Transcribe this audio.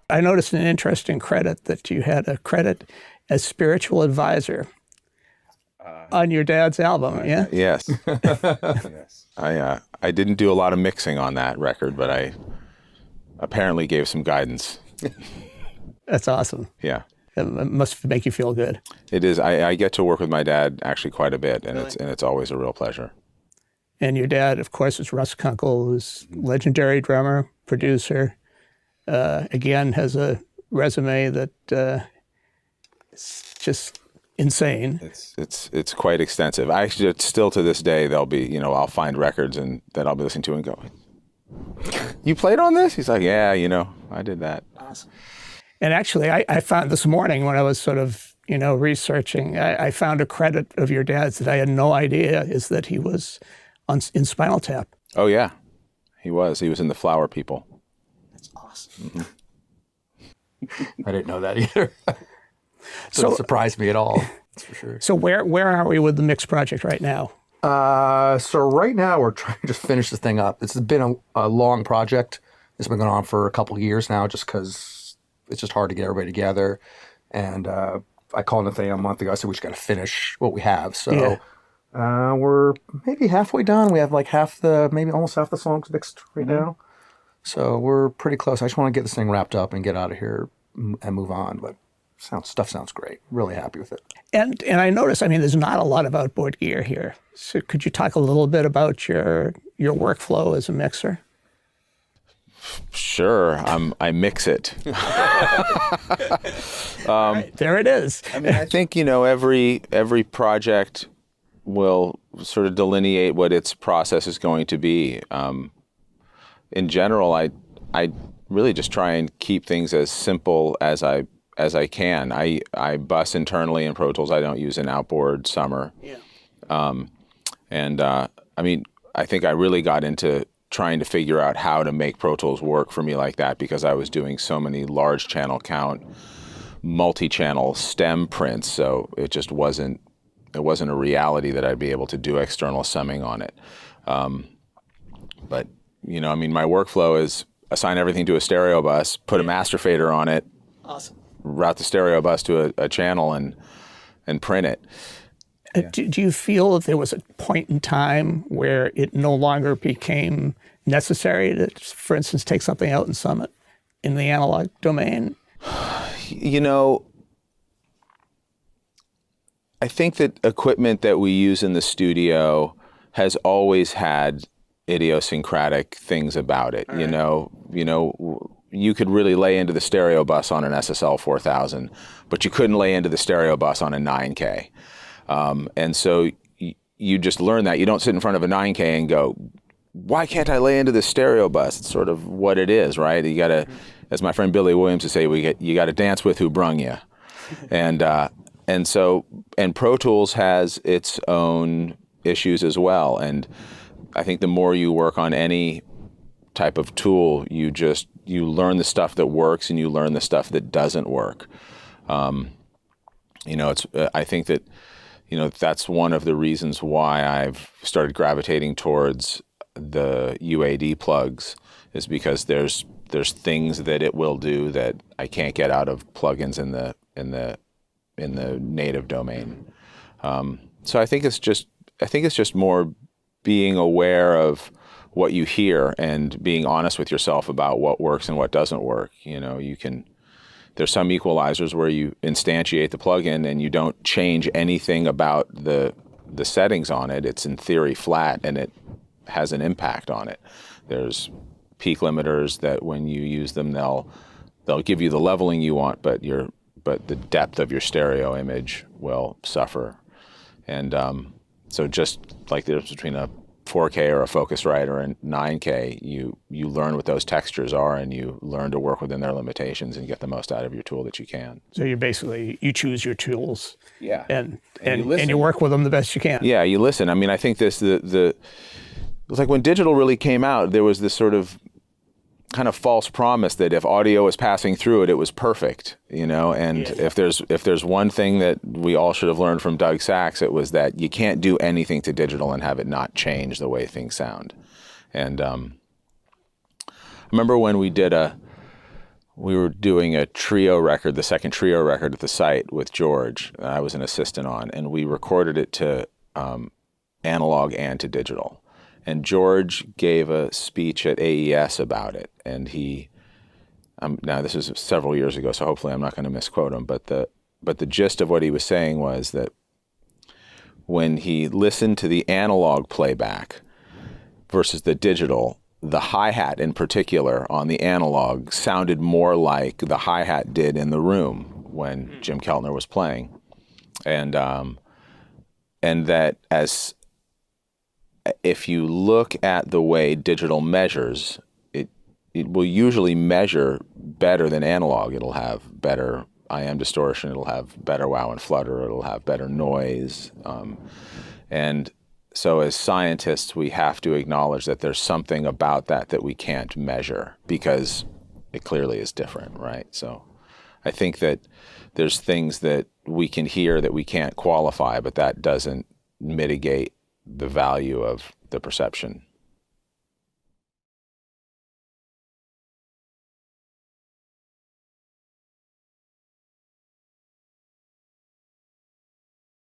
I noticed an interesting credit that you had a credit as spiritual advisor on your dad's album, yeah? Yes. Yes. I didn't do a lot of mixing on that record, but I apparently gave some guidance. That's awesome. Yeah. It must make you feel good. It is. I get to work with my dad actually quite a bit, and Really? it's always a real pleasure. And your dad, of course, is Russ Kunkel, who's legendary drummer, producer. Again, has a resume that is just insane. It's quite extensive. I actually, still to this day, there'll be, I'll find records and that I'll be listening to and go, "You played on this?" He's like, "Yeah, I did that." Awesome. And actually, I found this morning when I was sort of, researching, I found a credit of your dad's that I had no idea is that he was in Spinal Tap. Oh, yeah. He was in the Flower People. That's awesome. Mm-hmm. I didn't know that either. So it surprised me at all, that's for sure. So where are we with the mix project right now? So right now we're trying to just finish this thing up. It's been a long project. It's been going on for a couple of years now just because it's just hard to get everybody together. And I called Nathaniel a month ago. I said, we just got to finish what we have. So we're maybe halfway done. We have like maybe almost half the songs mixed right now. So we're pretty close. I just want to get this thing wrapped up and get out of here and move on. But stuff sounds great. Really happy with it. And I noticed, there's not a lot of outboard gear here. So could you talk a little bit about your workflow as a mixer? Sure, I mix it. Right, there it is. I think every project will sort of delineate what its process is going to be. In general, I really just try and keep things as simple as I can. I bus internally in Pro Tools. I don't use an outboard summer. Yeah. I think I really got into trying to figure out how to make Pro Tools work for me like that because I was doing so many large channel count, multi-channel stem prints, so it just wasn't a reality that I'd be able to do external summing on it. But my workflow is assign everything to a stereo bus, put a master fader on it, Awesome. route the stereo bus to a channel and print it. Do you feel that there was a point in time where it no longer became necessary to, for instance, take something out and sum it in the analog domain? I think that equipment that we use in the studio has always had idiosyncratic things about it. Right. You could really lay into the stereo bus on an SSL 4000, but you couldn't lay into the stereo bus on a 9K. And so you just learn that. You don't sit in front of a 9K and go, why can't I lay into the stereo bus? It's sort of what it is, right? You got to, as my friend Billy Williams would say, you got to dance with who brung you. And Pro Tools has its own issues as well. And I think the more you work on any type of tool, you learn the stuff that works and you learn the stuff that doesn't work. I think that, that's one of the reasons why I've started gravitating towards the UAD plugs, is because there's things that it will do that I can't get out of plugins in the native domain. So I think it's just more being aware of what you hear and being honest with yourself about what works and what doesn't work. There's some equalizers where you instantiate the plugin and you don't change anything about the settings on it. It's in theory flat and it has an impact on it. There's peak limiters that when you use them, they'll give you the leveling you want, but the depth of your stereo image will suffer. And so just like the difference between a 4K or a Focusrite or a 9K, you learn what those textures are and you learn to work within their limitations and get the most out of your tool that you can. So you choose your tools, yeah, and you work with them the best you can. Yeah, you listen. I think it was like when digital really came out, there was this sort of kind of false promise that if audio was passing through it, it was perfect, and if there's one thing that we all should have learned from Doug Sachs, it was that you can't do anything to digital and have it not change the way things sound. And I remember when we did we were doing a trio record, the second trio record at the site with George, that I was an assistant on, and we recorded it to analog and to digital. And George gave a speech at AES about it, and he, now this is several years ago, so hopefully I'm not going to misquote him, but the gist of what he was saying was that when he listened to the analog playback versus the digital, the hi-hat in particular on the analog sounded more like the hi-hat did in the room when Jim Keltner was playing. And that as if you look at the way digital measures, it will usually measure better than analog. It'll have better IM distortion, it'll have better wow and flutter, it'll have better noise. And so as scientists, we have to acknowledge that there's something about that we can't measure because it clearly is different, right? So I think that there's things that we can hear that we can't qualify, but that doesn't mitigate the value of the perception.